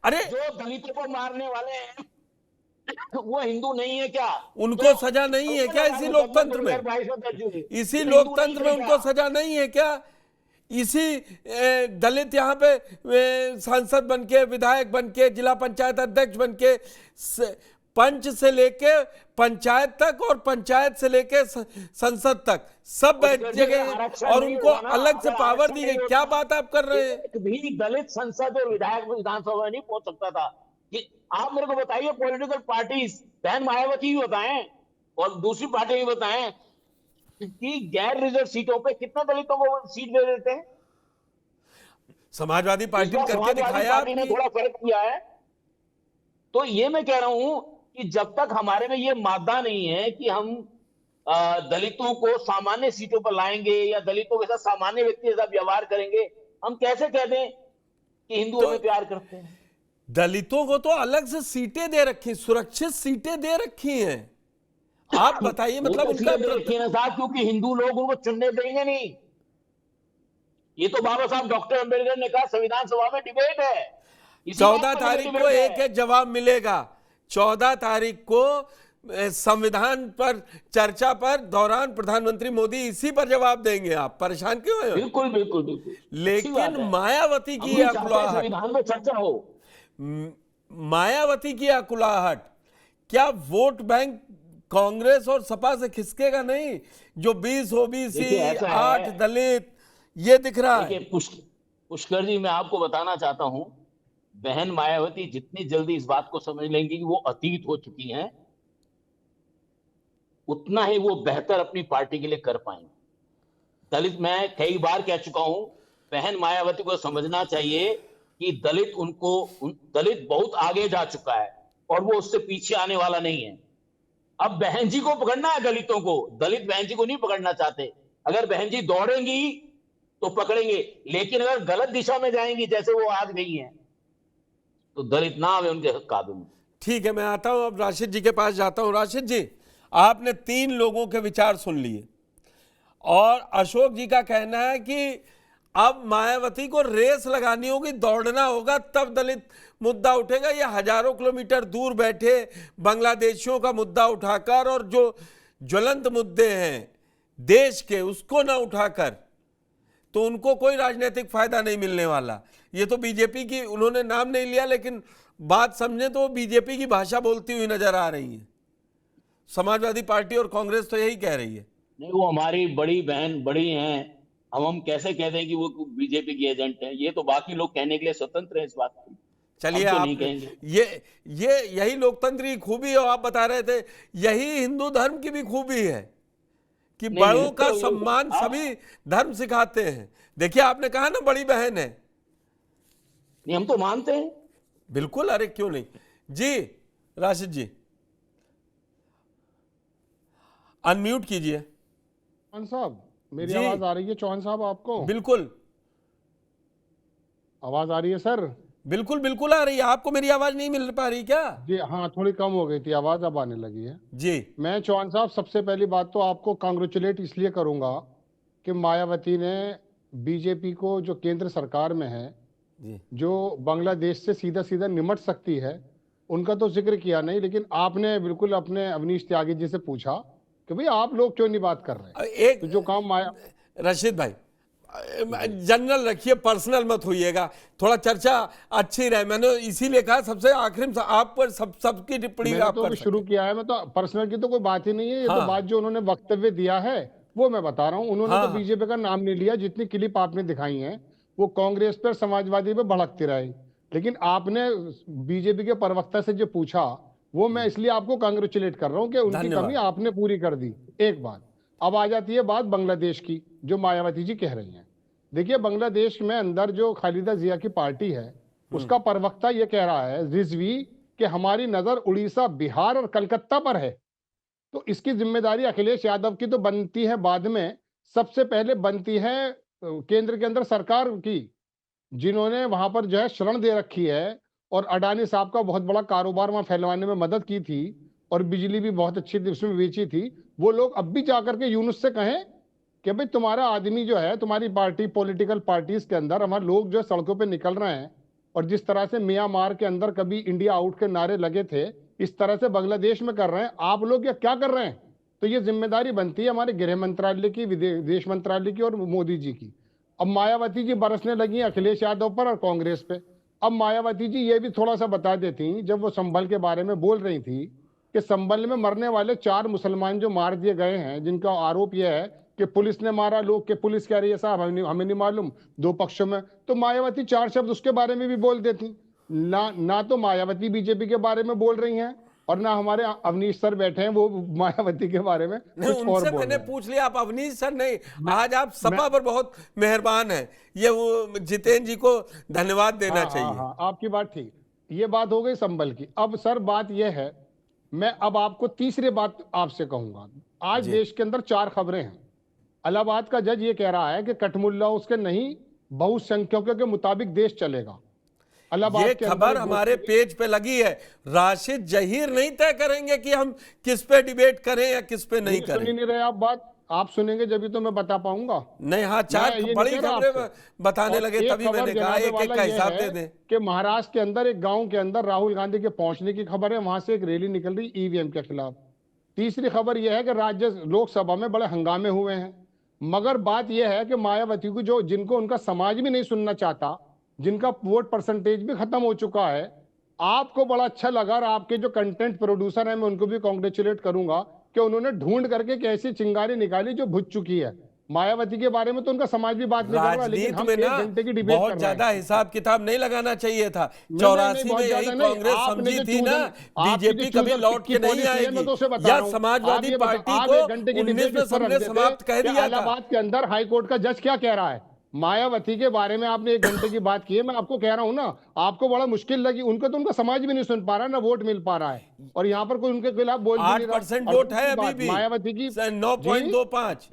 अरे जो दलितों को मारने वाले हैं वो हिंदू नहीं है क्या? उनको जो सजा नहीं है क्या इसी मुकदमा लोकतंत्र में? 2022 में दर्ज हुए, इसी वो हिंदू नहीं लोकतंत्र में थे क्या? उनको सजा नहीं है क्या? इसी दलित यहाँ पे सांसद बनके, विधायक बनके, जिला पंचायत अध्यक्ष बनके, पंच से लेके पंचायत तक और पंचायत से लेके संसद तक सब बैठ जगह हैं आरक्षण और नहीं उनको होगा ना, अलग से अगर पावर आरक्षण दी गई। नहीं क्या होता बात आप कर रहे हैं? एक भी दलित संसद और विधायक विधानसभा में नहीं पहुंच सकता था। कि आप मेरे को बताइए, पॉलिटिकल पार्टीज, बहन मायावती भी बताएं और दूसरी पार्टी भी बताएं कि गैर रिजर्व सीटों पे कितने दलितों को सीट दे देते हैं। समाजवादी इस पार्टी ने बार करके समाजवादी दिखाया पार्टी ने आपकी। थोड़ा फर्क किया है। तो ये मैं कह रहा हूं कि जब तक हमारे में ये मादा नहीं है कि हम दलितों को सामान्य सीटों पर लाएंगे या दलितों के साथ सामान्य व्यक्ति के साथ व्यवहार करेंगे, हम कैसे कह दें कि हिंदू तो हमें प्यार करते हैं? दलितों को तो अलग से सीटें दे रखी, सुरक्षित सीटें दे रखी हैं। आप बताइए, वो मतलब तो उनका इसलिए दे रखी है ना साहब, क्योंकि हिंदू लोग उनको चुनने देंगे नहीं। ये तो बाबा साहब डॉक्टर अंबेडकर ने कहा, संविधान सभा में डिबेट है, इसी बात 14 को लेकर तारीख को डिबेट एक है। एक जवाब मिलेगा। 14 तारीख को संविधान पर चर्चा पर दौरान प्रधानमंत्री मोदी इसी पर जवाब देंगे। आप परेशान क्यों हैं? बिल्कुल बिल्कुल बिल्कुल, अच्छी लेकिन बात है। मायावती हम की भी चाहते हैं अकुलाहट, संविधान में चर्चा हो। मायावती की अकुलाहट, क्या वोट बैंक कांग्रेस और सपा से खिसकेगा नहीं? जो 20 देखिए ओबीसी, ऐसा 8 है, दलित, ये दिख रहा देखिए है। पुष्कर जी, मैं आपको बताना चाहता हूं, बहन मायावती जितनी जल्दी इस बात को समझ लेंगी कि वो अतीत हो चुकी हैं, उतना ही वो बेहतर अपनी पार्टी के लिए कर पाएंगे। दलित, मैं कई बार कह चुका हूं, बहन मायावती को समझना चाहिए कि दलित बहुत आगे जा चुका है और वो उससे पीछे आने वाला नहीं है। अब बहन जी को पकड़ना है दलितों को, दलित बहन जी को नहीं पकड़ना चाहते। अगर बहन जी दौड़ेंगी तो पकड़ेंगे, लेकिन अगर गलत दिशा में जाएंगी जैसे वो आज गई हैं, तो दलित ना आवे उनके काबू में। ठीक है, मैं आता हूं, अब राशिद जी के पास जाता हूं। राशिद जी, आपने 3 लोगों के विचार सुन लिए और अशोक जी का कहना है कि अब मायावती को रेस लगानी होगी, दौड़ना होगा, तब दलित मुद्दा उठेगा। या हजारों किलोमीटर दूर बैठे बांग्लादेशियों का मुद्दा उठाकर और जो ज्वलंत मुद्दे हैं देश के उसको ना उठाकर तो उनको कोई राजनीतिक फायदा नहीं मिलने वाला। ये तो बीजेपी की, उन्होंने नाम नहीं लिया लेकिन बात समझे तो वो बीजेपी की भाषा बोलती हुई नजर आ रही है। समाजवादी पार्टी और कांग्रेस तो यही कह रही है। नहीं, वो हमारी बड़ी बहन बड़ी हैं। हम कैसे कह दें कि वो बीजेपी की एजेंट है? ये तो बाकी लोग कहने के लिए स्वतंत्र है इस बात को, चलिए, हम तो नहीं आप कहेंगे। ये यही लोकतंत्र की खूबी है। आप बता रहे थे यही हिंदू धर्म की भी खूबी है कि नहीं नहीं बड़ों का तो सम्मान आप, सभी धर्म सिखाते हैं। देखिए, आपने कहा ना बड़ी बहन है, नहीं हम तो मानते हैं। बिल्कुल, अरे क्यों नहीं जी। राशिद जी, अनम्यूट कीजिए। चौहान साहब, मेरी जी आवाज आ रही है? चौहान साहब, आपको बिल्कुल आवाज आ रही है सर? बिल्कुल बिल्कुल आ रही है। आपको मेरी आवाज नहीं मिल पा रही क्या? जी हाँ, थोड़ी कम हो गई थी आवाज, अब आने लगी है। जी मैं चौहान साहब, सबसे पहली बात तो आपको कांग्रेचुलेट इसलिए करूंगा कि मायावती ने बीजेपी को, जो केंद्र सरकार में है, जी जो बांग्लादेश से सीधा सीधा निमट सकती है, उनका तो जिक्र किया नहीं। लेकिन आपने बिल्कुल अपने अवनीश त्यागी जी से पूछा कि भाई आप लोग क्यों नहीं बात कर रहे? एक तो जो काम माया रशीद भाई, जी जनरल रखिए, पर्सनल मत होइएगा, थोड़ा चर्चा अच्छी रहे। मैंने इसीलिए कहा सबसे आखिर में आप पर सबकी टिप्पणी मैंने आप तो कर अभी शुरू सकते। किया है। मैं तो पर्सनल की तो कोई बात ही नहीं है। ये तो बात हाँ जो उन्होंने वक्तव्य दिया है वो मैं बता रहा हूँ। उन्होंने तो हाँ बीजेपी का नाम नहीं लिया। जितनी क्लिप आपने दिखाई है वो कांग्रेस पर, समाजवादी पे भड़कती रही। लेकिन आपने बीजेपी के प्रवक्ता से जो पूछा, वो मैं इसलिए आपको कांग्रेचुलेट कर रहा हूँ कि उनकी कमी धन्यवाद। आपने पूरी कर दी। एक बात। अब आ जाती है बात बांग्लादेश की, जो मायावती जी कह रही हैं। देखिए, बांग्लादेश में अंदर जो खालिदा जिया की पार्टी है, उसका प्रवक्ता ये कह रहा है, रिजवी, कि हमारी नजर उड़ीसा, बिहार और कलकत्ता पर है। तो इसकी जिम्मेदारी अखिलेश यादव की तो बनती है बाद में, सबसे पहले बनती है केंद्र के अंदर सरकार की, जिन्होंने वहां पर जो है शरण दे रखी है और अडानी साहब का बहुत बड़ा कारोबार वहां फैलवाने में मदद की थी और बिजली भी बहुत अच्छी उसमें बेची थी। वो लोग अब भी जाकर के यूनुस से कहें कि भाई तुम्हारा आदमी जो है, तुम्हारी पार्टी, पॉलिटिकल पार्टीज के अंदर हमारे लोग जो सड़कों पे निकल रहे हैं, और जिस तरह से म्यांमार के अंदर कभी इंडिया आउट के नारे लगे थे, इस तरह से बांग्लादेश में कर रहे हैं। आप लोग ये क्या कर रहे हैं? तो ये जिम्मेदारी बनती है हमारे गृह मंत्रालय की, विदेश मंत्रालय की और मोदी जी की। अब मायावती जी बरसने लगी हैं अखिलेश यादव पर और कांग्रेस पे। अब मायावती जी ये भी थोड़ा सा बता देती, जब वो संभल के बारे में बोल रही थी कि संभल में मरने वाले 4 मुसलमान जो मार दिए गए हैं, जिनका आरोप यह है कि पुलिस ने मारा, लोग के पुलिस कह रही है साहब हमें नहीं मालूम, 2 पक्षों में। तो मायावती 4 शब्द उसके बारे में भी बोल देती। ना तो मायावती बीजेपी के बारे में बोल रही हैं और ना हमारे अवनीश सर बैठे हैं वो मायावती के बारे में कुछ और उनसे बोल मैंने रहे हैं। पूछ लिया, आप अवनीश सर नहीं, आज आप सपा पर बहुत मेहरबान हैं, ये वो जितेंद्र जी को धन्यवाद देना चाहिए। हाँ, आपकी बात ठीक। ये बात हो गई संभल की। अब सर बात यह है, मैं अब आपको तीसरी बात आपसे कहूंगा। आज देश के अंदर 4 खबरें हैं। इलाहाबाद का जज ये कह रहा है कि कठमुल्ला उसके नहीं, बहुसंख्यकों के मुताबिक देश चलेगा। इलाहाबाद ये के अंदर खबर हमारे पेज पे लगी है। राशिद जहीर नहीं तय करेंगे कि हम किस पे डिबेट करें या किस पे नहीं सुन ही करें। नहीं रहे आप बात। आप सुनेंगे जब तो मैं बता पाऊंगा। नहीं, हाँ, 4 मैं ये बड़ी नहीं कह रहा खबरें आपसे। बताने और लगे, एक तभी खबर मैंने कहा जनाबे एक एक वाला का ये हिसाब है दे दें। कि महाराष्ट्र के अंदर एक गांव के अंदर राहुल गांधी के पहुंचने की खबर है, वहां से एक रैली निकल रही ईवीएम के खिलाफ। तीसरी खबर यह है कि राज्य लोकसभा में बड़े हंगामे हुए हैं। मगर बात यह है कि मायावती को जो जिनको उनका समाज भी नहीं सुनना चाहता, जिनका वोट परसेंटेज भी खत्म हो चुका है, आपको बड़ा अच्छा लगा और आपके जो कंटेंट प्रोड्यूसर हैं मैं उनको भी कांग्रेचुलेट करूंगा कि उन्होंने ढूंढ करके एक ऐसी चिंगारी निकाली जो बुझ चुकी है। मायावती के बारे में तो उनका समाज भी बात नहीं कर रहा, लेकिन राजनीति हम में 1 ना घंटे की डिबेट कर बहुत रहे ज्यादा हैं। हिसाब किताब नहीं लगाना चाहिए था। नहीं, 84 बहुत में यही ज्यादा नहीं। कांग्रेस आपने समझी जो थी ना, आपकी बीजेपी जो कभी चूज़ लौट के नहीं पॉलिसी है, मैं आएगी, तो उसे बता या रहा हूं। समाजवादी आप ये पार्टी आप को 1 घंटे की 19 डिबेट में इस पर रख सबने देते समाप्त कह कि दिया था। इलाहाबाद के अंदर हाई कोर्ट का जज क्या कह रहा है। मायावती के बारे में आपने 1 घंटे की बात की है, मैं आपको कह रहा हूं ना, आपको बड़ा मुश्किल लगी। उनको तो उनका समाज भी नहीं सुन पा रहा, ना वोट मिल पा रहा है, और यहाँ पर कोई उनके खिलाफ बोल भी नहीं रहा। 8% और वोट दूसरी है अभी बात, भी, मायावती की जी 9.25।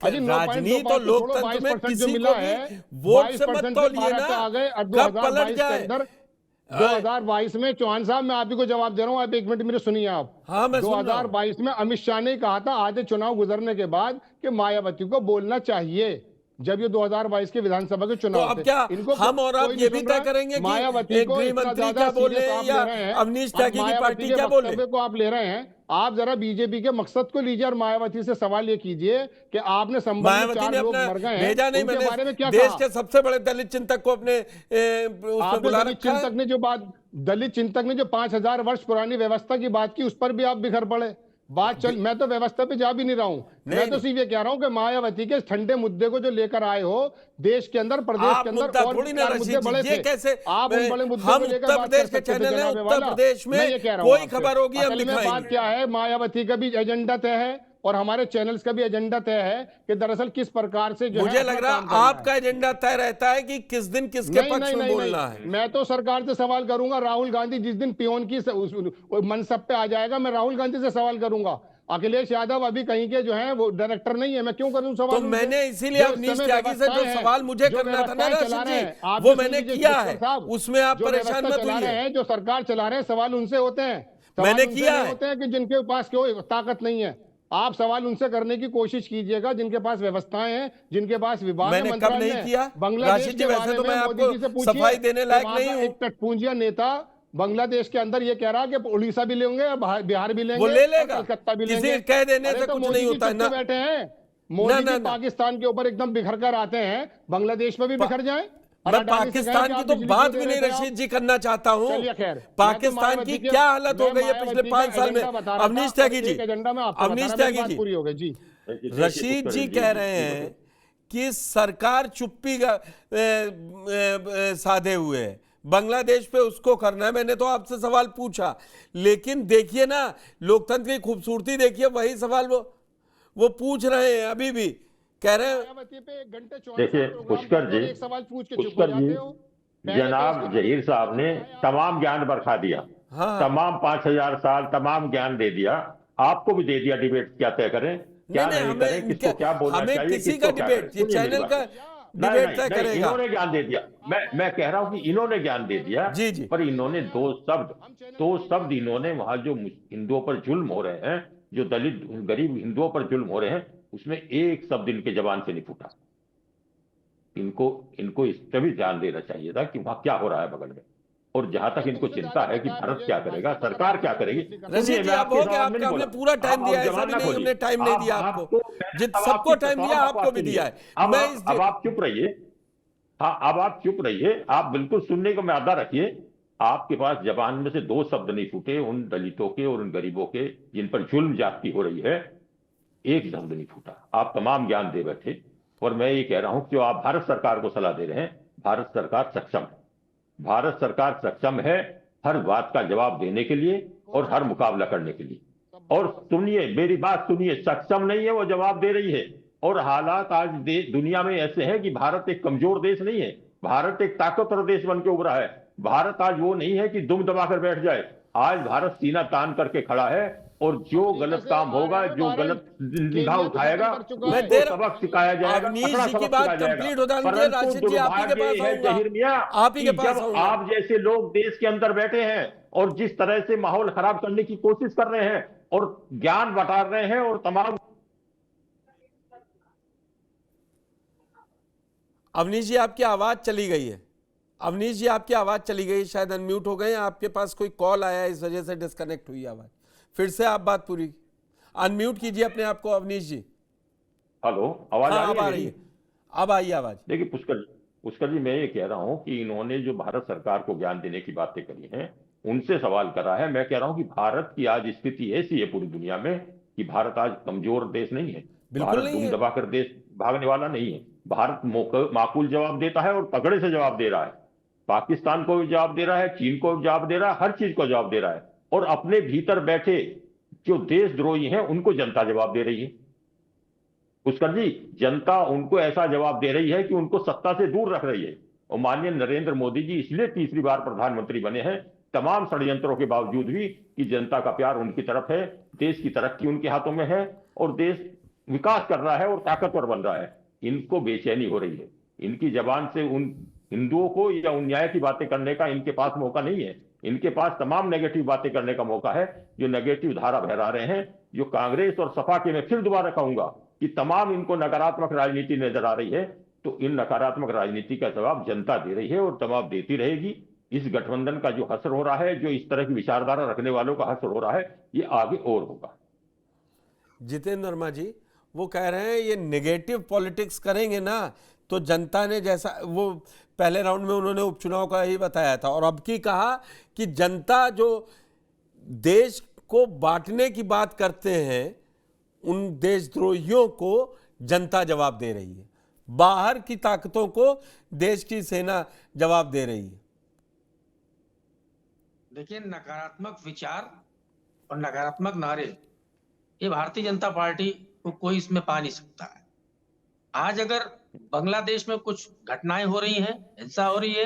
अजी राजनीति 9.25 और तो छोड़ो, लोकतंत्र में 22% जो किसी मिला को भी है, वोट से मत 22% से तौलिए 12 ना, पे आ गए। और कब पलट 2022 के जाए। अंदर 2022 में चौहान साहब, मैं आप ही को जवाब दे रहा हूं, आप 1 मिनट मेरे सुनिए आप। हाँ, मैं सुन रहा हूं। 2022 में अमित शाह ने कहा था आधे चुनाव गुजरने के बाद कि मायावती को बोलना चाहिए, जब ये 2022 के विधानसभा के तो चुनाव अब थे। क्या इनको हम और आप कोई ये नहीं भी सुन तय रहा। करेंगे कि मायावती को गृह इतना मंत्री ज्यादा क्या बोले सीरियस आप या ले रहे हैं, अवनीश त्यागी की मायावती पार्टी के क्या बोले? वक्तव्य को आप ले रहे हैं। आप जरा बीजेपी के मकसद को लीजिए और मायावती से सवाल ये कीजिए कि आपने संभल में मायावती 4 ने लोग अपना मर गए हैं, भेजा नहीं, उनके बारे में मैंने क्या देश कहा? के सबसे बड़े दलित चिंतक को अपने उसमें आपने बुला दलित रखा है। चिंतक ने जो बात, दलित चिंतक ने जो 5000 वर्ष पुरानी व्यवस्था की बात की, उस पर भी आप बिखर पड़े। बात चल, मैं तो व्यवस्था पे जा भी नहीं रहा हूं, मैं तो सिर्फ ये कह रहा हूं कि मायावती के ठंडे मुद्दे को जो लेकर आए हो देश के अंदर, प्रदेश के आप अंदर, मुद्दा और थोड़ी ना 4 मुद्दे रशीद बड़े जी, ये थे। कैसे आप उन बड़े मुद्दों हम को लेकर उत्तर बात कर प्रदेश के सकते थे चैनल है, जनाबे उत्तर वाला। प्रदेश मैं में ये कह रहा हूं कोई आपसे। खबर होगी हम असल में बात दिखाएंगे। क्या है, मायावती का भी एजेंडा तय है और हमारे चैनल्स का भी एजेंडा तय है कि दरअसल किस प्रकार से जो मुझे है लग अपना रहा काम करना है। आपका एजेंडा तय रहता है कि किस दिन किसके नहीं पक्ष नहीं में नहीं बोलना नहीं, है। मैं तो सरकार से सवाल करूंगा। राहुल गांधी जिस दिन पियोन की मनसब पे आ जाएगा, मैं राहुल गांधी से सवाल करूंगा। अखिलेश यादव अभी कहीं के जो है वो डायरेक्टर नहीं है, मैं क्यों करूं सवाल तो उनसे? मैंने इसीलिए जो इस अवनीश समय त्यागी से जो व्यवस्थाएं हैं, सवाल मुझे जो करना था ना व्यवस्थाएं चला राशिद रहे जी, हैं, आप वो भी सुन मैंने लीजिए किया डॉक्टर है, साहब, उसमें आप जो परेशान व्यवस्था मत चला रहे होइए। हैं, जो सरकार चला रहे हैं, सवाल उनसे होते हैं। सवाल मैंने उनसे किया नहीं है। होते हैं कि जिनके पास कोई ताकत नहीं है। आप सवाल उनसे करने की कोशिश कीजिएगा जिनके पास व्यवस्थाएं हैं, जिनके पास विभाग है, मैंने कब मंत्रालय नहीं है। किया बांग्लादेश राशिद जी? के वैसे बारे तो मैं में मोदी जी से आपको पूछिए सफाई देने कि लायक वहां नहीं का हूं। एक टटपूंजिया नेता बांग्लादेश के अंदर ये कह रहा है कि उड़ीसा भी लेंगे और बिहार भी लेंगे, वो ले और लेगा, कलकत्ता भी किसी लेंगे। कह देने अरे से तो कुछ मोदी नहीं जी होता है चुप के ना। बैठे हैं। मोदी जी ना। पाकिस्तान के ऊपर एकदम बिखर कर आते हैं, बांग्लादेश में भी बिखर जाएं। और मैं अडानी से कहें कि पाकिस्तान की आप तो बिजली बात क्यों भी दे नहीं रहे थे आप? रशीद जी करना चाहता हूं। चलिए खैर, पाकिस्तान की क्या हालत हो गई है पिछले 5 साल में? अवनीश त्यागी जी, अवनीश त्यागी जी, पूरी हो गई जी। रशीद जी कह रहे हैं कि सरकार चुप्पी साधे हुए है, बांग्लादेश पे उसको करना है। मैंने तो आपसे सवाल पूछा, लेकिन देखिए ना, लोकतंत्र की खूबसूरती देखिए, वही सवाल वो पूछ रहे हैं अभी भी, कह रहे हैं। देखिए पुष्कर जी, जनाब जहीर साहब ने तमाम ज्ञान बरखा दिया। हाँ, तमाम 5000 साल तमाम ज्ञान दे दिया, आपको भी दे दिया। डिबेट क्या तय करें, क्या नहीं करें, किसको क्या बोलना चाहिए, किसी का डिबेट, ये चैनल का डिबेट तय करेगा। इन्होंने ज्ञान दे दिया। मैं कह रहा हूं कि इन्होंने ज्ञान दे दिया जी जी। पर इन्होंने दो शब्द इन्होंने वहां जो हिंदुओं पर जुल्म हो रहे हैं, जो दलित गरीब हिंदुओं पर जुल्म हो रहे हैं, उसमें एक शब्द इनके जबान से नहीं फूटा। इनको इस पे भी ध्यान देना चाहिए था कि वहां क्या हो रहा है बगल में। और जहां तक इनको चिंता है कि भारत क्या करेगा, सरकार क्या करेगी, रशीद जी आप हो गया, आपका हमने पूरा टाइम दिया है, ऐसा भी नहीं हमने टाइम नहीं दिया आपको, जित सबको टाइम दिया आपको भी दिया है। मैं इस अब आप चुप रहिए। हाँ, अब आप चुप रहिए, आप बिल्कुल सुनने को म्यादा रखिए। आपके पास जबान में से दो शब्द नहीं फूटे उन दलितों के और उन गरीबों के जिन पर जुल्म ज्यादती हो रही है, एक शब्द नहीं फूटा। आप तमाम ज्ञान दे बैठे। और मैं ये कह रहा हूं कि जो आप भारत सरकार को सलाह दे रहे हैं, भारत सरकार सक्षम है। भारत सरकार सक्षम है हर बात का जवाब देने के लिए और हर मुकाबला करने के लिए। और सुनिए, मेरी बात सुनिए, सक्षम नहीं है, वो जवाब दे रही है। और हालात आज दुनिया में ऐसे हैं कि भारत एक कमजोर देश नहीं है, भारत एक ताकतवर देश बन के उभरा है। भारत आज वो नहीं है कि दुम दबाकर बैठ जाए। आज भारत सीना तान करके खड़ा है और जो गलत काम होगा, जो गलत निगाह उठाएगा, उसको सबक सिखाया जाएगा। अवनीश जी की बात कंप्लीट हो जाने दीजिए, राशिद जी आप ही के पास आऊंगा, आप ही के पास आऊंगा। आप जैसे लोग देश के अंदर बैठे हैं और जिस तरह से माहौल खराब करने की कोशिश कर रहे हैं और ज्ञान बटा रहे हैं और तमाम। अवनीश जी आपकी आवाज चली गई है, अवनीश जी आपकी आवाज चली गई, शायद अनम्यूट हो गए, आपके पास कोई कॉल आया इस वजह से डिस्कनेक्ट हुई आवाज। फिर से आप बात पूरी अनम्यूट कीजिए अपने आप को अवनीश जी। हेलो, आवाज आ रही है, अब आई आवाज। देखिए पुष्कर जी, मैं ये कह रहा हूं कि इन्होंने जो भारत सरकार को ज्ञान देने की बातें करी हैं, उनसे सवाल करा है। मैं कह रहा हूं कि भारत की आज स्थिति ऐसी है पूरी दुनिया में कि भारत आज कमजोर देश नहीं है। भारत दुम दबाकर देश भागने वाला नहीं है। भारत माकूल जवाब देता है और तगड़े से जवाब दे रहा है। पाकिस्तान को भी जवाब दे रहा है, चीन को भी जवाब दे रहा है, हर चीज को जवाब दे रहा है। और अपने भीतर बैठे जो देशद्रोही हैं उनको जनता जवाब दे रही है। पुष्कर जी, जनता उनको ऐसा जवाब दे रही है कि उनको सत्ता से दूर रख रही है। और माननीय नरेंद्र मोदी जी इसलिए तीसरी बार प्रधानमंत्री बने हैं, तमाम षड्यंत्रों के बावजूद भी, कि जनता का प्यार उनकी तरफ है, देश की तरक्की उनके हाथों में है और देश विकास कर रहा है और ताकतवर बन रहा है। इनको बेचैनी हो रही है। इनकी जबान से उन हिंदुओं को या उन न्याय की बातें करने का इनके पास मौका नहीं है। इनके पास तमाम नेगेटिव बातें करने का मौका है, जो नेगेटिव धारा बहरा रहे हैं, जो कांग्रेस और सपा के, मैं फिर दोबारा कहूंगा कि तमाम इनको नकारात्मक राजनीति नजर आ रही है। तो इन नकारात्मक राजनीति का जवाब जनता दे रही है और जवाब देती रहेगी। इस गठबंधन का जो हश्र हो रहा है, जो इस तरह की विचारधारा रखने वालों का हश्र हो रहा है, ये आगे और होगा। जितेंद्र वर्मा जी वो कह रहे हैं ये नेगेटिव पॉलिटिक्स करेंगे ना तो जनता ने, जैसा वो पहले राउंड में उन्होंने उपचुनाव का ही बताया था, और अब की कहा कि जनता जो देश को बांटने की बात करते हैं उन देशद्रोहियों को जनता जवाब दे रही है, बाहर की ताकतों को देश की सेना जवाब दे रही है। देखिए, नकारात्मक विचार और नकारात्मक नारे ये भारतीय जनता पार्टी को कोई इसमें पा नहीं सकता है। आज अगर बांग्लादेश में कुछ घटनाएं हो रही हैं, हिंसा हो रही है,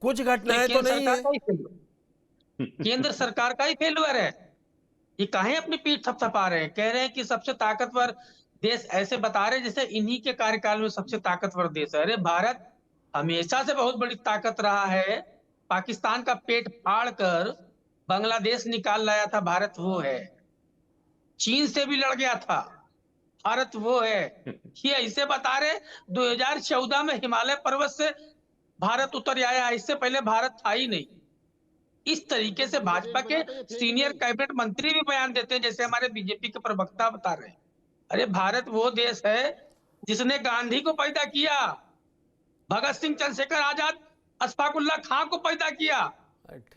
कुछ घटनाएं तो नहीं है, केंद्र सरकार का ही फेल्यूर है। ये काहे अपनी पीठ थपथपा रहे हैं, कह रहे हैं कि सबसे ताकतवर देश, ऐसे बता रहे जैसे इन्हीं के कार्यकाल में सबसे ताकतवर देश है। अरे भारत हमेशा से बहुत बड़ी ताकत रहा है। पाकिस्तान का पेट फाड़ कर बांग्लादेश निकाल लाया था भारत, वो है। चीन से भी लड़ गया था भारत, वो है। ये ऐसे बता रहे 2014 में हिमालय पर्वत से भारत उतर आया, इससे पहले भारत था ही नहीं। इस तरीके से भाजपा के सीनियर कैबिनेट मंत्री भी बयान देते हैं, जैसे हमारे बीजेपी के प्रवक्ता बता रहे हैं। अरे भारत वो देश है जिसने गांधी को पैदा किया, भगत सिंह, चंद्रशेखर आजाद, अशफाक उल्लाह खां को पैदा किया।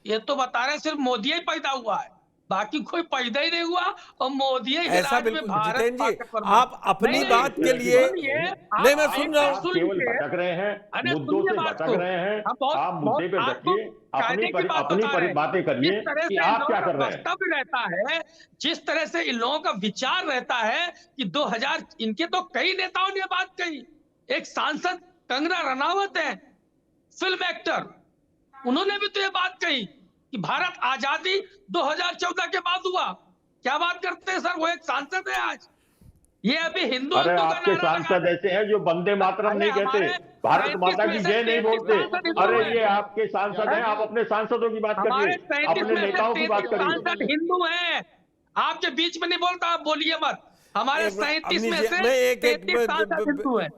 ये तो बता रहे सिर्फ मोदी ही पैदा हुआ है, बाकी कोई पैदा ही नहीं हुआ। और मोदी ऐसा बिल्कुल, जितेंद्र जी आप अपनी बात के लिए नहीं, मैं सुन रहा हूँ, केवल भटक रहे हैं, मुद्दों से भटक रहे हैं। आप मुद्दे पे रखिए, अपनी बातें करिए कि आप क्या कर रहे हैं। वक्तव्य रहता है, जिस तरह से इन लोगों का विचार रहता है कि 2000, इनके तो कई नेताओं ने बात कही। एक सांसद कंगना रनावत है, फिल्म एक्टर, उन्होंने भी तो ये बात कही कि भारत आजादी 2014 के बाद हुआ। क्या बात करते हैं सर, वो एक सांसद है आज। ये अभी हिंदू, अरे आपके सांसद ऐसे हैं जो वंदे मातरम नहीं कहते, भारत माता की जय नहीं बोलते। अरे ये आपके सांसद हैं, आप अपने सांसदों की बात करिए, अपने नेताओं की बात करिए। सांसद हिंदू हैं, आपके बीच में नहीं बोलता, आप बोलिए मत। हमारे 37 में से 33 सांसद हिंदू हैं।